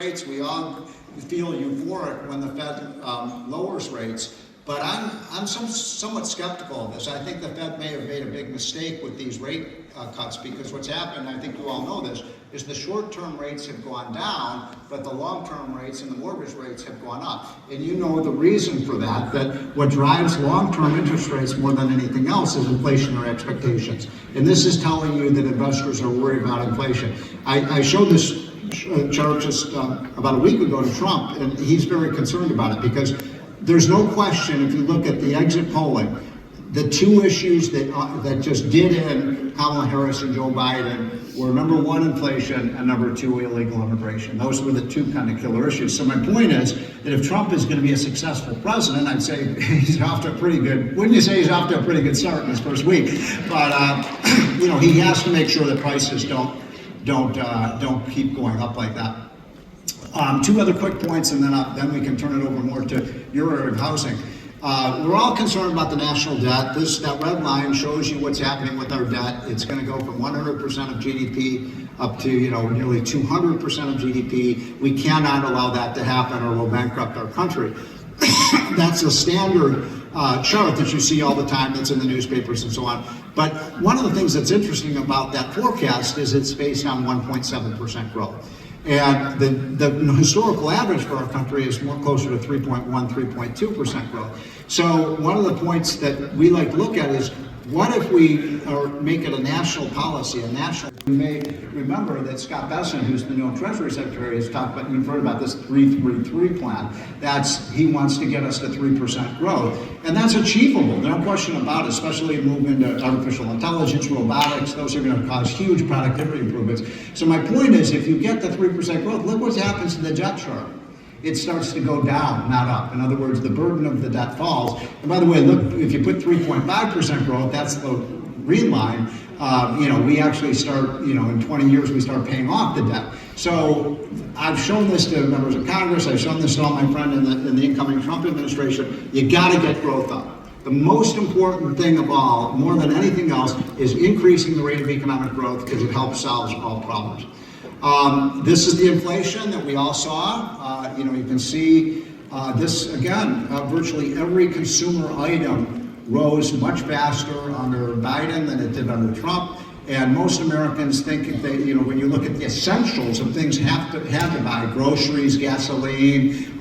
rates. We all feel euphoric when the Fed lowers rates, but I'm somewhat skeptical of this. I think the Fed may have made a big mistake with these rate cuts, because what's happened, I think you all know this, is the short-term rates have gone down, but the long-term rates and the mortgage rates have gone up. And you know the reason for that what drives long-term interest rates more than anything else is inflationary expectations. And this is telling you that investors are worried about inflation. I showed this chart just about a week ago to Trump, and he's very concerned about it, because there's no question, if you look at the exit polling, the two issues that just did in Kamala Harris and Joe Biden were number one, inflation, and number two, illegal immigration. Those were the two kind of killer issues. So my point is that if Trump is going to be a successful president, I'd say he's off to a pretty good, wouldn't you say he's off to a pretty good start in his first week? But, he has to make sure that prices don't keep going up like that. Two other quick points, and then we can turn it over more to your area of housing. We're all concerned about the national debt. That red line shows you what's happening with our debt. It's going to go from 100% of GDP up to nearly 200% of GDP. We cannot allow that to happen, or we'll bankrupt our country. That's a standard chart that you see all the time, that's in the newspapers and so on. But one of the things that's interesting about that forecast is it's based on 1.7% growth. And the historical average for our country is more closer to 3.1, 3.2% growth. So one of the points that we like to look at is, what if we make it a national policy, You may remember that Scott Bessent, who's the new Treasury Secretary, has talked about, you've heard about this 3-3-3 plan. He wants to get us to 3% growth. And that's achievable, no question about it, especially move into artificial intelligence, robotics. Those are going to cause huge productivity improvements. So my point is, if you get the 3% growth, look what happens to the debt chart. It starts to go down, not up. In other words, the burden of the debt falls. And by the way, look, if you put 3.5% growth, that's the green line. We actually start, in 20 years, we start paying off the debt. So I've shown this to members of Congress. I've shown this to all my friends in the incoming Trump administration. You got to get growth up. The most important thing of all, more than anything else, is increasing the rate of economic growth, because it helps solve all problems. This is the inflation that we all saw. You can see this again. Virtually every consumer item rose much faster under Biden than it did under Trump. And most Americans think when you look at the essentials of things have to buy, groceries, gasoline,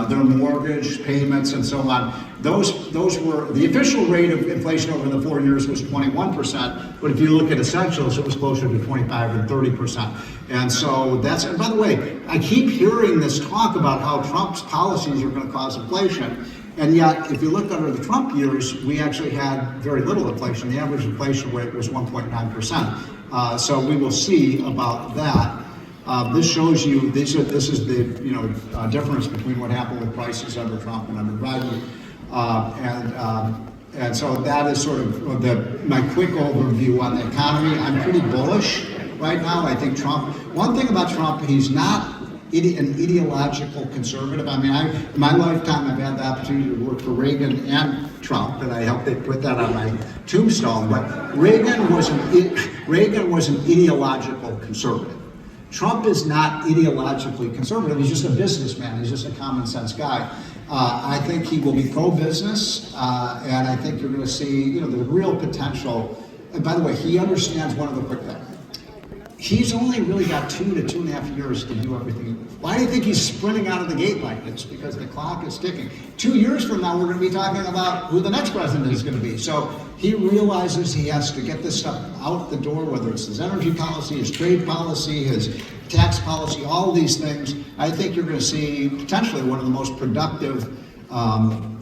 their mortgage payments, and so on. Those were, the official rate of inflation over the 4 years was 21%, but if you look at essentials, it was closer to 25 and 30%. And so and by the way, I keep hearing this talk about how Trump's policies are going to cause inflation. And yet, if you look under the Trump years, we actually had very little inflation. The average inflation rate was 1.9%. So we will see about that. This shows you, this is the difference between what happened with prices under Trump and under Biden. And so that is sort of my quick overview on the economy. I'm pretty bullish right now. I think one thing about Trump, he's not an ideological conservative. I mean, in my lifetime, I've had the opportunity to work for Reagan and Trump, and I helped they put that on my tombstone. But Reagan was an ideological conservative. Trump is not ideologically conservative. He's just a businessman. He's just a common sense guy. I think he will be pro-business, and I think you're going to see, the real potential. And by the way, he understands one of the quick things. He's only really got 2 to 2.5 years to do everything. Why do you think he's sprinting out of the gate like this? Because the clock is ticking. 2 years from now, we're going to be talking about who the next president is going to be. So he realizes he has to get this stuff out the door, whether it's his energy policy, his trade policy, his tax policy, all these things. I think you're going to see potentially one of the most productive,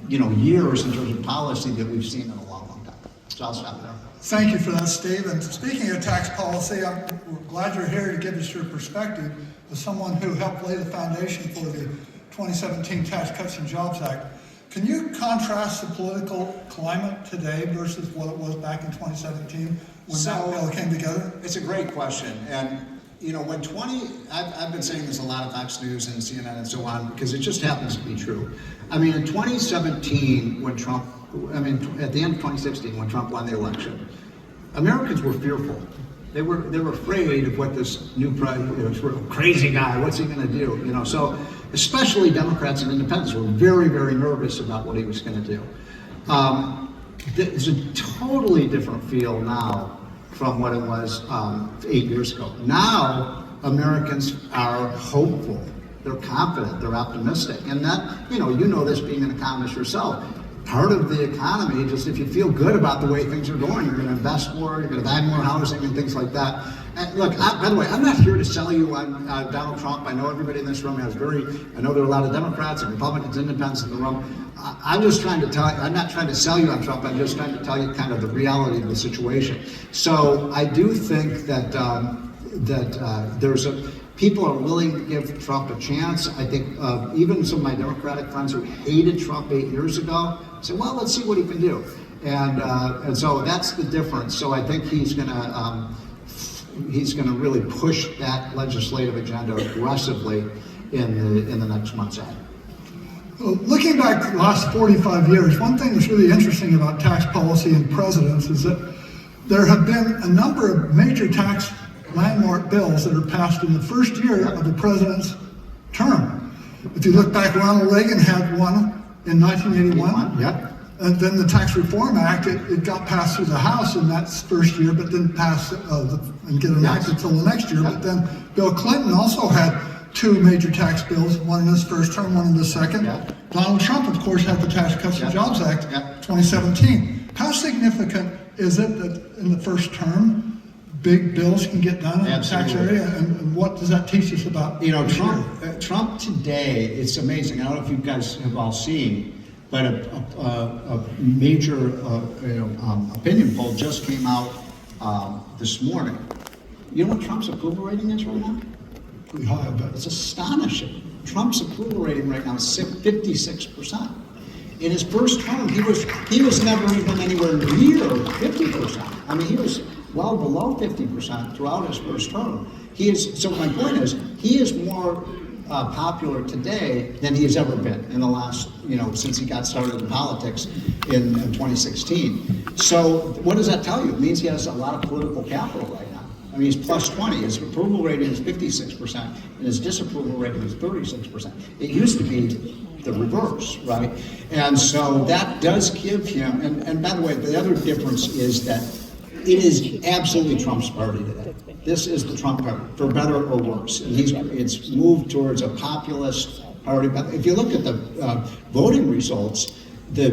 years in terms of policy that we've seen in a long, long time. So I'll stop there. Thank you for that, Steve. And speaking of tax policy, we're glad you're here to give us your perspective as someone who helped lay the foundation for the 2017 Tax Cuts and Jobs Act. Can you contrast the political climate today versus what it was back in 2017 when that bill came together? It's a great question. And I've been saying this a lot of Fox News and CNN and so on, because it just happens to be true. I mean, in 2017, at the end of 2016, when Trump won the election, Americans were fearful. They were afraid of what this new crazy guy, what's he going to do? You know, so especially Democrats and independents were very, very nervous about what he was going to do. There's a totally different feel now from what it was 8 years ago. Now, Americans are hopeful, they're confident, they're optimistic. And that, you know this being an economist yourself, part of the economy, just if you feel good about the way things are going, you're going to invest more, you're going to buy more housing and things like that. And look, by the way, I'm not here to sell you on Donald Trump. I know everybody in this room I know there are a lot of Democrats and Republicans, independents in the room. I'm just trying to tell you, I'm not trying to sell you on Trump, I'm just trying to tell you kind of the reality of the situation. So I do think that people are willing to give Trump a chance. I think even some of my Democratic friends who hated Trump 8 years ago said, well, let's see what he can do. And so that's the difference. So I think he's going to really push that legislative agenda aggressively in the next months ahead. Well, looking back the last 45 years, one thing that's really interesting about tax policy and presidents is that there have been a number of major tax landmark bills that are passed in the first year of the president's term. If you look back, Ronald Reagan had one in 1981. Yep. And then the Tax Reform Act, it got passed through the House in that first year, but didn't pass and get enacted until the next year. But then Bill Clinton also had two major tax bills, one in his first term, one in his second. Donald Trump, of course, had the Tax Cuts and Jobs Act 2017. How significant is it that in the first term, big bills can get done in the tax area, and what does that teach us about? Trump today, it's amazing. I don't know if you guys have all seen, but a major opinion poll just came out this morning. You know what Trump's approval rating is right now? Pretty high, I bet. It's astonishing. Trump's approval rating right now is 56%. In his first term, he was never even anywhere near 50%. I mean, he was well below 50% throughout his first term. So my point is, he is more popular today than he has ever been in the last, since he got started in politics in 2016. So what does that tell you? It means he has a lot of political capital right now. I mean, he's plus 20. His approval rating is 56%, and his disapproval rating is 36%. It used to be the reverse, right? And so that does give him, and by the way, the other difference is that it is absolutely Trump's party today. This is the Trump party, for better or worse. And it's moved towards a populist party. But if you look at the voting results, the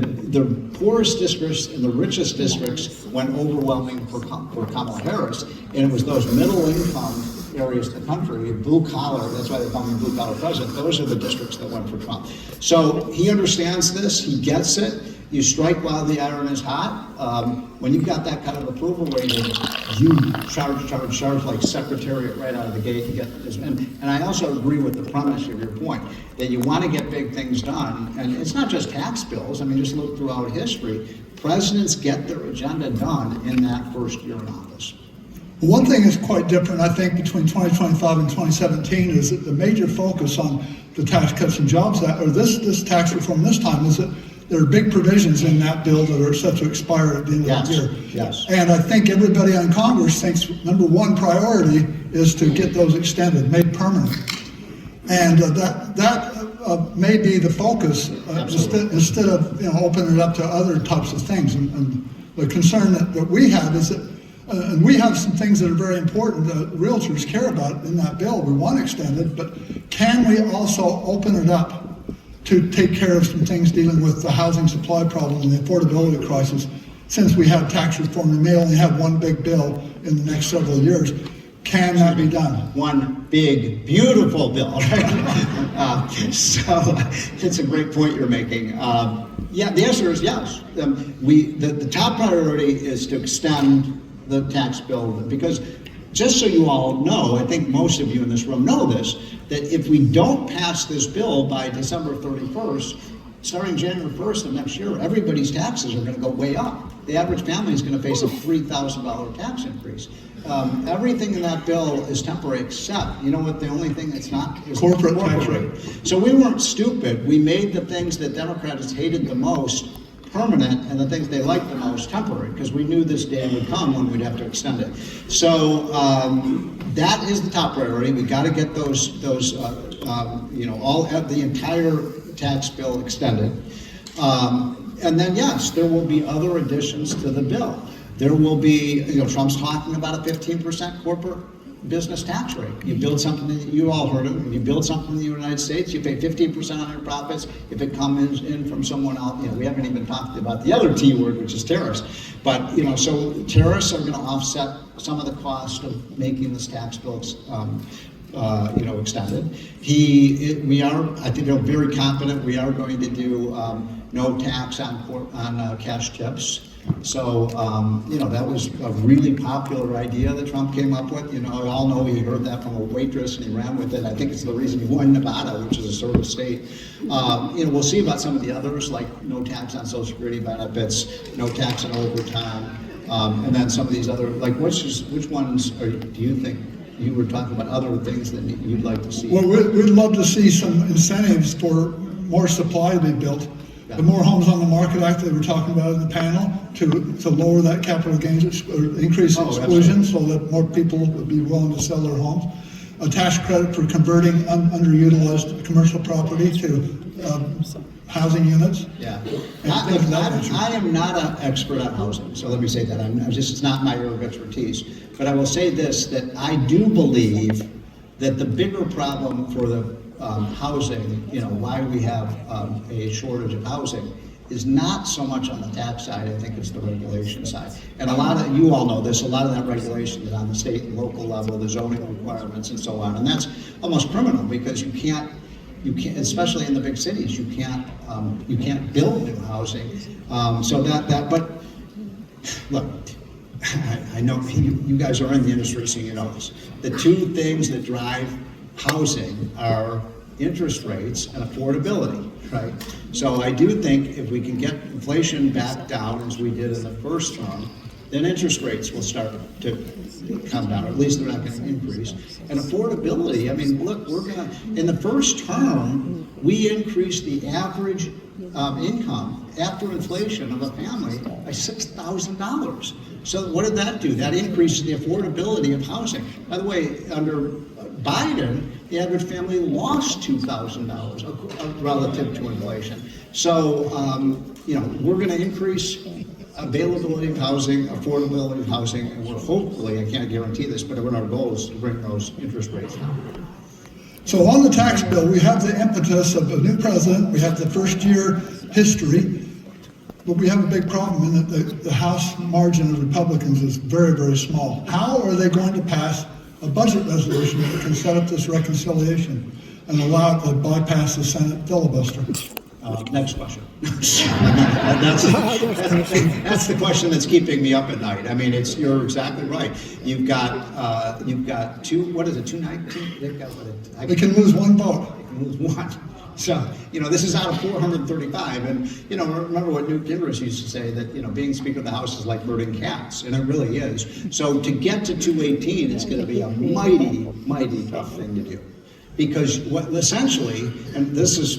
poorest districts and the richest districts went overwhelming for Kamala Harris, and it was those middle income areas of the country, blue collar, that's why they call him blue collar president, those are the districts that went for Trump. So he understands this, he gets it. You strike while the iron is hot. When you've got that kind of approval rating, you charge like Secretariat right out of the gate. And I also agree with the premise of your point, that you want to get big things done. And it's not just tax bills. I mean, just look throughout history. Presidents get their agenda done in that first year in office. One thing is quite different, I think, between 2025 and 2017 is that the major focus on the Tax Cuts and Jobs Act, or this tax reform this time, is that there are big provisions in that bill that are set to expire at the end of the year. Yes. And I think everybody on Congress thinks number one priority is to get those extended, made permanent. And that may be the focus instead of opening it up to other types of things. And the concern that we have is that, and we have some things that are very important that realtors care about in that bill. We want extended, but can we also open it up to take care of some things dealing with the housing supply problem and the affordability crisis? Since we have tax reform, we may only have one big bill in the next several years. Can that be done? One big, beautiful bill, right? So it's a great point you're making. Yeah, the answer is yes. The top priority is to extend the tax bill, because just so you all know, I think most of you in this room know this, that if we don't pass this bill by December 31st, starting January 1st of next year, everybody's taxes are going to go way up. The average family is going to face a $3,000 tax increase. Everything in that bill is temporary, except, you know what, the only thing that's not is corporate tax rate. So we weren't stupid. We made the things that Democrats hated the most permanent, and the things they like the most temporary, because we knew this day would come when we'd have to extend it. So that is the top priority. We got to get those the entire tax bill extended. And then, yes, there will be other additions to the bill. There will be, Trump's talking about a 15% corporate business tax rate. You build something, you all heard him, you build something in the United States, you pay 15% on your profits. If it comes in from someone else, we haven't even talked about the other T word, which is tariffs. But, so tariffs are going to offset some of the cost of making this tax bill extended. I think I'm very confident we are going to do no tax on cash tips. So, that was a really popular idea that Trump came up with. We all know he heard that from a waitress and he ran with it. I think it's the reason he won Nevada, which is a service state. We'll see about some of the others, like no tax on Social Security benefits, no tax on overtime, and then some of these other, like which ones do you think? You were talking about other things that you'd like to see. Well, we'd love to see some incentives for more supply to be built. The More Homes on the Market Act that we were talking about in the panel to lower that capital gains or increase exclusion so that more people would be willing to sell their homes. A tax credit for converting underutilized commercial property to housing units. Yeah, I am not an expert on housing, so let me say that. It's not my area of expertise. But I will say this, that I do believe that the bigger problem for the housing, why we have a shortage of housing, is not so much on the tax side. I think it's the regulation side. And a lot of, you all know this, a lot of that regulation is on the state and local level, the zoning requirements and so on. And that's almost criminal because you can't, especially in the big cities, you can't build new housing. But look, I know you guys are in the industry, so you know this. The two things that drive housing are interest rates and affordability, right? So I do think if we can get inflation back down as we did in the first term, then interest rates will start to come down, or at least they're not going to increase. And affordability, look, in the first term, we increased the average income after inflation of a family by $6,000. So what did that do? That increased the affordability of housing. By the way, under Biden, the average family lost $2,000 relative to inflation. So, we're going to increase availability of housing, affordability of housing, and we're hopefully, I can't guarantee this, but one of our goals is to bring those interest rates down. So on the tax bill, we have the impetus of a new president, we have the first year history, but we have a big problem in that the House margin of Republicans is very, very small. How are they going to pass a budget resolution that can set up this reconciliation and allow it to bypass the Senate filibuster? Next question. That's the question that's keeping me up at night. You're exactly right. You've got 219. They've got what? They can lose one vote. They can lose one. So, this is out of 435, and, remember what Newt Gingrich used to say, that, being Speaker of the House is like herding cats, and it really is. So to get to 218, it's going to be a mighty, mighty tough thing to do. Because essentially, and this is,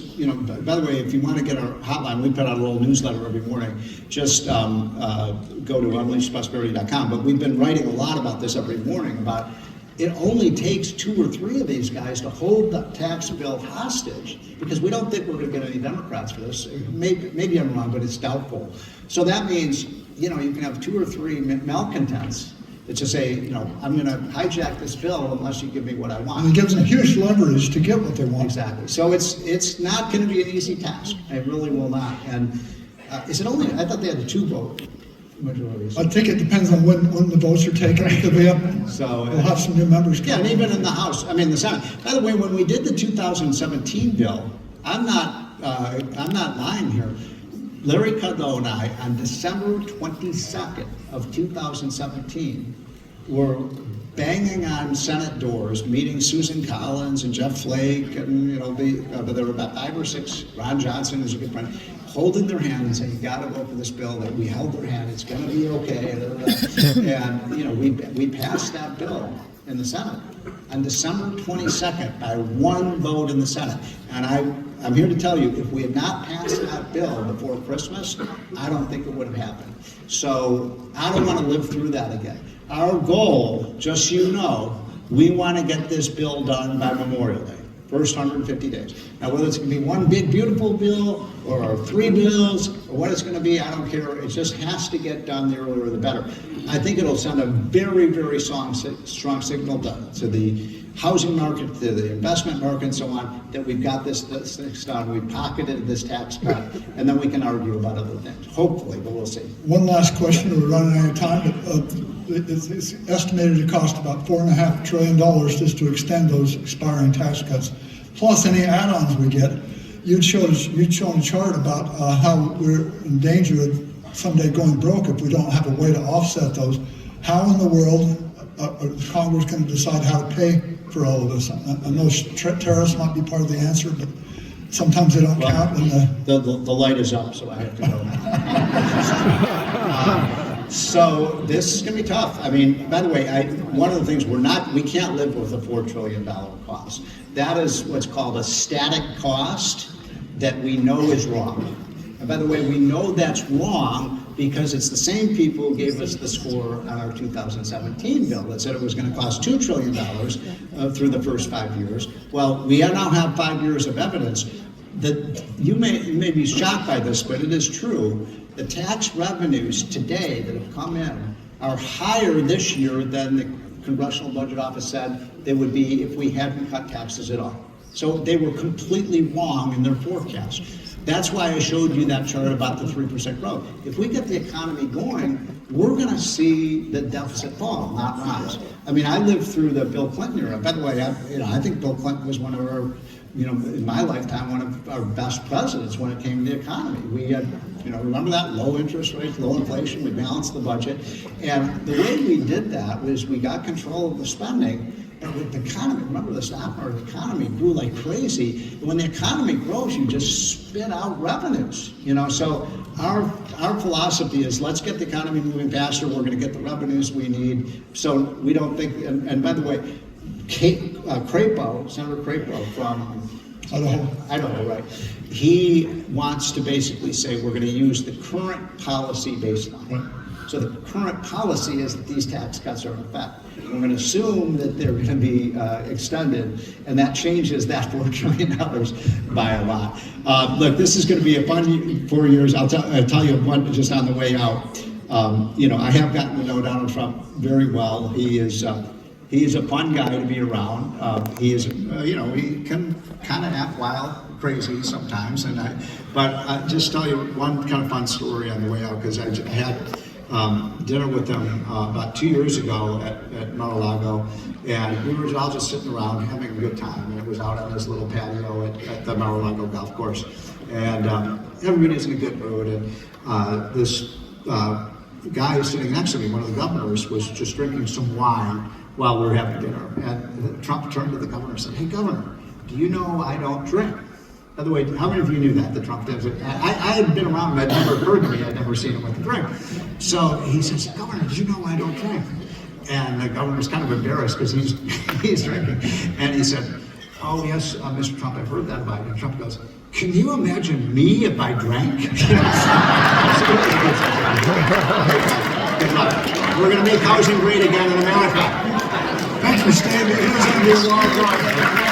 by the way, if you want to get our hotline, we put out a little newsletter every morning. Just go to unleashprosperity.com. But we've been writing a lot about this every morning about it only takes 2 or 3 of these guys to hold the tax bill hostage, because we don't think we're going to get any Democrats for this. Maybe I'm wrong, but it's doubtful. So that means, you can have 2 or 3 malcontents that just say, I'm going to hijack this bill unless you give me what I want. And it gives them huge leverage to get what they want. Exactly. So it's not going to be an easy task. It really will not. And is it only? I thought they had a 2-vote majority. I think it depends on when the votes are taken, because we'll have some new members. Yeah, and even in the House, the Senate. By the way, when we did the 2017 bill, I'm not lying here. Larry Kudlow and I, on December 22nd of 2017, were banging on Senate doors, meeting Susan Collins and Jeff Flake, and there were about 5 or 6. Ron Johnson is a good friend, holding their hand and saying, "You got to vote for this bill." That we held their hand. It's going to be okay. And we passed that bill in the Senate. on December 22nd by one vote in the Senate. And I'm here to tell you, if we had not passed that bill before Christmas, I don't think it would have happened. So I don't want to live through that again. Our goal, just so you know, we want to get this bill done by Memorial Day, first 150 days. Now, whether it's going to be one big, beautiful bill or 3 bills or what it's going to be, I don't care. It just has to get done, the earlier the better. I think it'll send a very, very strong signal to the housing market, to the investment market, and so on, that we've got this done. We've pocketed this tax cut, and then we can argue about other things. Hopefully, but we'll see. One last question, we're running out of time, but it's estimated to cost about $4.5 trillion just to extend those expiring tax cuts, plus any add-ons we get. You'd shown a chart about how we're in danger of someday going broke if we don't have a way to offset those. How in the world is Congress going to decide how to pay for all of this? I know tariffs might be part of the answer, but sometimes they don't count. The light is up, so I have to go. So this is going to be tough. I mean, by the way, one of the things we can't live with a $4 trillion cost. That is what's called a static cost that we know is wrong. And by the way, we know that's wrong because it's the same people who gave us the score on our 2017 bill that said it was going to cost $2 trillion through the first 5 years. Well, we now have 5 years of evidence that you may be shocked by this, but it is true. The tax revenues today that have come in are higher this year than the Congressional Budget Office said they would be if we hadn't cut taxes at all. So they were completely wrong in their forecast. That's why I showed you that chart about the 3% growth. If we get the economy going, we're going to see the deficit fall, not rise. I mean, I lived through the Bill Clinton era. By the way, I think Bill Clinton was one of our, in my lifetime, one of our best presidents when it came to the economy. We had, remember that? Low interest rates, low inflation, we balanced the budget. And the way we did that was we got control of the spending. And with the economy, remember the stock market economy grew like crazy. And when the economy grows, you just spit out revenues. So our philosophy is let's get the economy moving faster. We're going to get the revenues we need. So we don't think. And by the way, Crapo, Senator Crapo from Idaho, right? He wants to basically say we're going to use the current policy baseline. So the current policy is that these tax cuts are in effect. We're going to assume that they're going to be extended, and that changes that $4 trillion by a lot. Look, this is going to be a fun 4 years. I'll tell you one just on the way out. I have gotten to know Donald Trump very well. He is a fun guy to be around. He is, he can kind of act wild, crazy sometimes. But I just tell you one kind of fun story on the way out, because I had dinner with him about 2 years ago at Mar-a-Lago, and we were all just sitting around having a good time. And it was out on this little patio at the Mar-a-Lago golf course, and everybody's in a good mood. And this guy sitting next to me, one of the governors, was just drinking some wine while we were having dinner. And Trump turned to the governor and said, "Hey, Governor, do you know I don't drink?" By the way, how many of you knew that Trump does it? I had been around him, it never occurred to me, I'd never seen him with a drink. So he says, "Governor, did you know I don't drink?" And the governor's kind of embarrassed because he's drinking. And he said, "Oh yes, Mr. Trump, I've heard that about you." And Trump goes, "Can you imagine me if I drank?" Good luck. We're going to make housing great again in America. Thanks for staying here. Here's going to be a long ride.